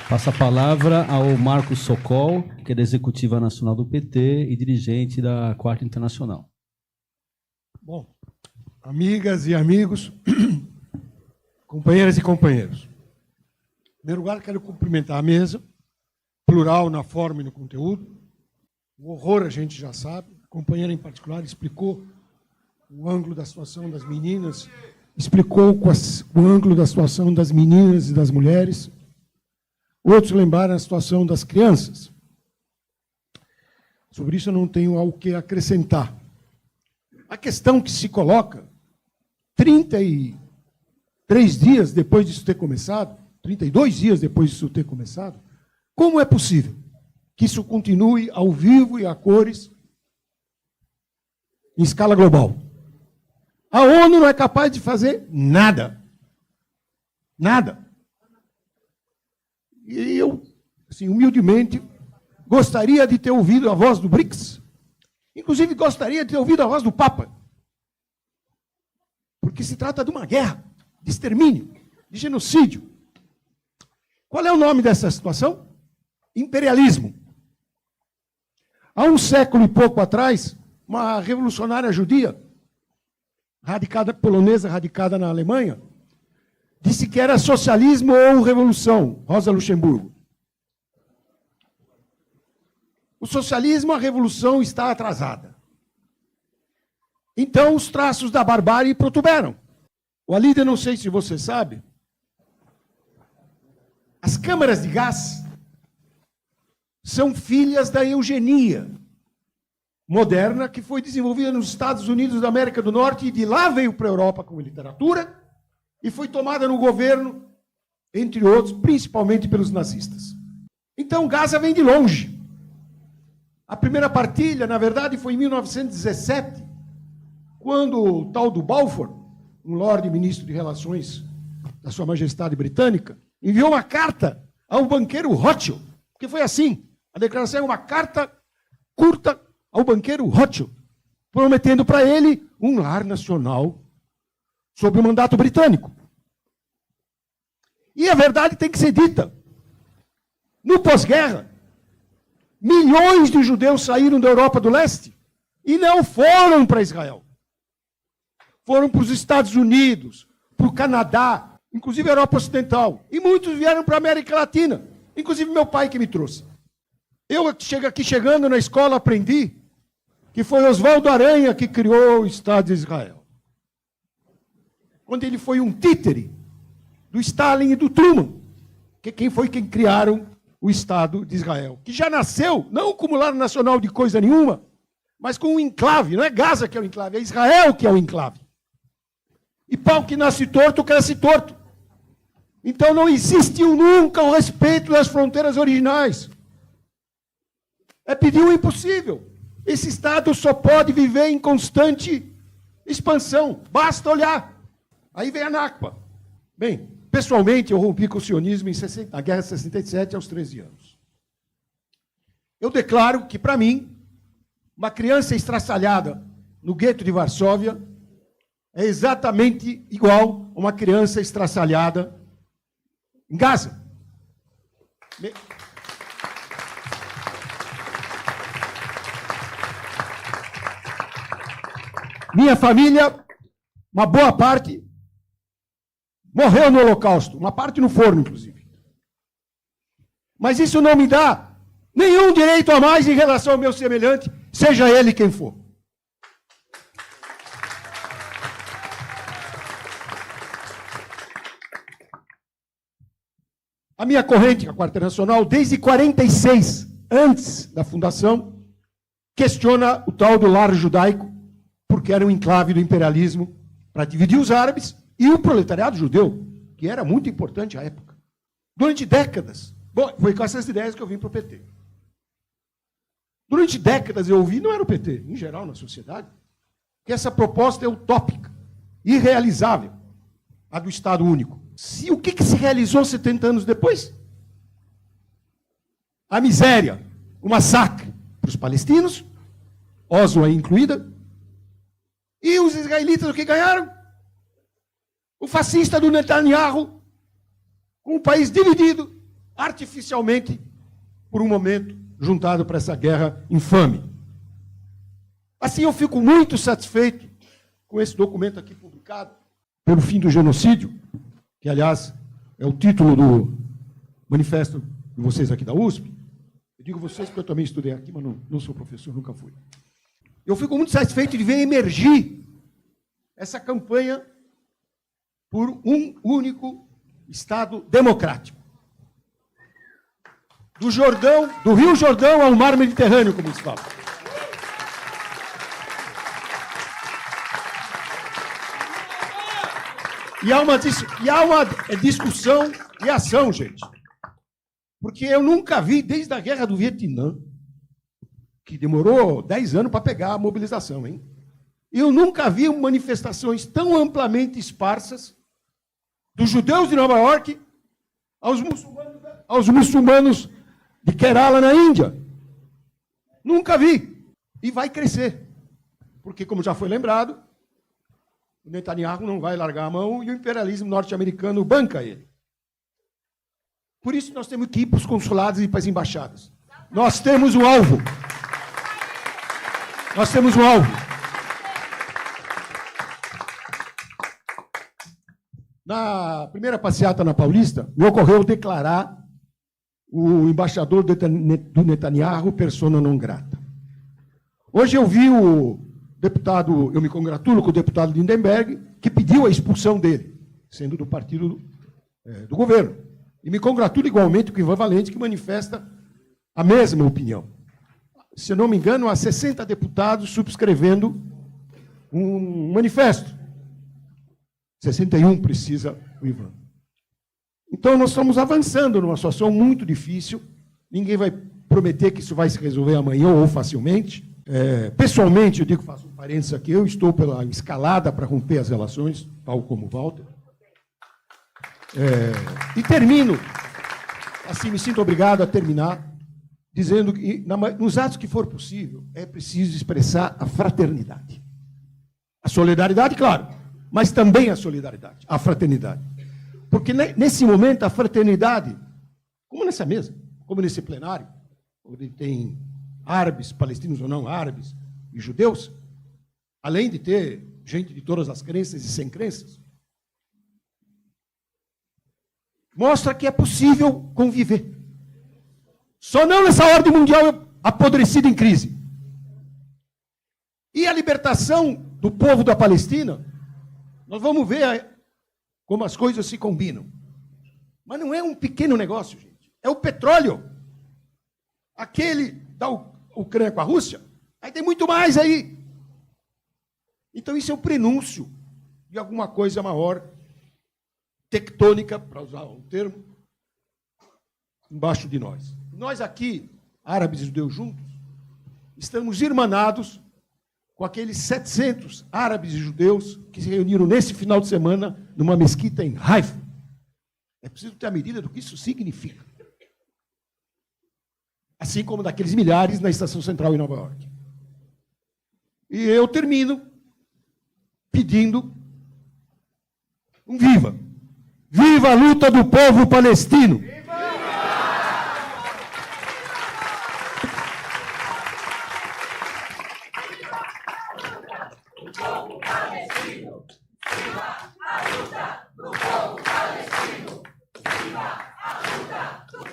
Passa a palavra ao Marcos Sokol, que é da Executiva Nacional do PT e dirigente da Quarta Internacional. Bom, amigas e amigos, companheiras e companheiros. Em primeiro lugar, quero cumprimentar a mesa, plural na forma e no conteúdo. O horror a gente já sabe. A companheira, em particular, explicou o ângulo da situação das meninas, explicou o ângulo da situação das meninas e das mulheres. Outros lembraram a situação das crianças. Sobre isso eu não tenho algo que acrescentar. A questão que se coloca, 33 dias depois disso ter começado, 32 dias depois disso ter começado, como é possível que isso continue ao vivo e a cores em escala global? A ONU não é capaz de fazer nada. Nada. E eu, assim, humildemente, gostaria de ter ouvido a voz do BRICS. Inclusive, gostaria de ter ouvido a voz do Papa. Porque se trata de uma guerra, de extermínio, de genocídio. Qual é o nome dessa situação? Imperialismo. Há um século e pouco atrás, uma revolucionária judia, polonesa, radicada na Alemanha, disse que era socialismo ou revolução, Rosa Luxemburgo. O socialismo, a revolução está atrasada. Então, os traços da barbárie protuberam. O Alíder, não sei se você sabe, as câmaras de gás são filhas da eugenia moderna que foi desenvolvida nos Estados Unidos da América do Norte e de lá veio para a Europa como literatura e foi tomada no governo, entre outros, principalmente pelos nazistas. Então, Gaza vem de longe. A primeira partilha, na verdade, foi em 1917, quando o tal do Balfour, um Lorde Ministro de Relações da Sua Majestade Britânica, enviou uma carta ao banqueiro Rothschild, porque foi assim, a declaração é uma carta curta ao banqueiro Rothschild, prometendo para ele um lar nacional sob o mandato britânico. E a verdade tem que ser dita. No pós-guerra, milhões de judeus saíram da Europa do Leste e não foram para Israel. Foram para os Estados Unidos, para o Canadá, inclusive a Europa Ocidental. E muitos vieram para a América Latina, inclusive meu pai que me trouxe. Eu chegando na escola aprendi que foi Oswaldo Aranha que criou o Estado de Israel. Quando ele foi um títere do Stalin e do Truman, quem criaram o Estado de Israel, que já nasceu, não como lar nacional de coisa nenhuma, mas com um enclave. Não é Gaza que é o enclave, é Israel que é o enclave. E pau que nasce torto, cresce torto. Então não existiu nunca o respeito das fronteiras originais. É pedir o impossível. Esse Estado só pode viver em constante expansão. Basta olhar. Aí vem a Nakba. Bem, pessoalmente, eu rompi com o sionismo na Guerra de 67, aos 13 anos. Eu declaro que, para mim, uma criança estraçalhada no gueto de Varsóvia é exatamente igual a uma criança estraçalhada em Gaza. Minha família, uma boa parte, morreu no Holocausto, uma parte no forno, inclusive. Mas isso não me dá nenhum direito a mais em relação ao meu semelhante, seja ele quem for. A minha corrente, a Quarta Internacional, desde 46, antes da fundação, questiona o tal do lar judaico, porque era um enclave do imperialismo para dividir os árabes e o proletariado judeu, que era muito importante à época. Durante décadas, foi com essas ideias que eu vim para o PT. Durante décadas eu ouvi, não era o PT, em geral na sociedade, que essa proposta é utópica, irrealizável, a do Estado único. O que se realizou 70 anos depois? A miséria, o massacre para os palestinos, Oslo aí incluída, e os israelitas o que ganharam? O fascista do Netanyahu, com o país dividido artificialmente por um momento, juntado para essa guerra infame. Assim, eu fico muito satisfeito com esse documento aqui publicado pelo fim do genocídio, que, aliás, é o título do manifesto de vocês aqui da USP. Eu digo vocês porque eu também estudei aqui, mas não sou professor, nunca fui. Eu fico muito satisfeito de ver emergir essa campanha por um único Estado democrático. Do Rio Jordão ao Mar Mediterrâneo, como se fala. E há uma discussão e ação, gente. Porque eu nunca vi, desde a Guerra do Vietnã, que demorou 10 anos para pegar a mobilização, hein? Eu nunca vi manifestações tão amplamente esparsas dos judeus de Nova York aos muçulmanos de Kerala, na Índia. Nunca vi. E vai crescer. Porque, como já foi lembrado, o Netanyahu não vai largar a mão e o imperialismo norte-americano banca ele. Por isso nós temos que ir para os consulados e para as embaixadas. Nós temos um alvo. Nós temos um alvo. Na primeira passeata na Paulista, me ocorreu declarar o embaixador do Netanyahu persona non grata. Hoje eu vi o deputado, eu me congratulo com o deputado Lindenberg, que pediu a expulsão dele, sendo do partido do governo. E me congratulo igualmente com o Ivan Valente, que manifesta a mesma opinião. Se eu não me engano, há 60 deputados subscrevendo um manifesto. 61 precisa o Ivan. Então, nós estamos avançando numa situação muito difícil. Ninguém vai prometer que isso vai se resolver amanhã ou facilmente. Pessoalmente, eu digo, faço um parênteses aqui, eu estou pela escalada para romper as relações, tal como o Walter. E termino, assim, me sinto obrigado a terminar, dizendo que, nos atos que for possível, é preciso expressar a fraternidade. A solidariedade, claro, mas também a solidariedade, a fraternidade. Porque nesse momento a fraternidade, como nessa mesa, como nesse plenário, onde tem árabes, palestinos ou não árabes, e judeus, além de ter gente de todas as crenças e sem crenças, mostra que é possível conviver. Só não nessa ordem mundial apodrecida em crise. E a libertação do povo da Palestina, nós vamos ver como as coisas se combinam. Mas não é um pequeno negócio, gente. É o petróleo. Aquele da Ucrânia com a Rússia. Aí tem muito mais aí. Então isso é um prenúncio de alguma coisa maior, tectônica, para usar um termo, embaixo de nós. Nós aqui, árabes e judeus juntos, estamos irmanados com aqueles 700 árabes e judeus que se reuniram nesse final de semana numa mesquita em Haifa. É preciso ter a medida do que isso significa. Assim como daqueles milhares na Estação Central em Nova York. E eu termino pedindo um viva. Viva a luta do povo palestino! Viva a luta do povo palestino! Viva a luta do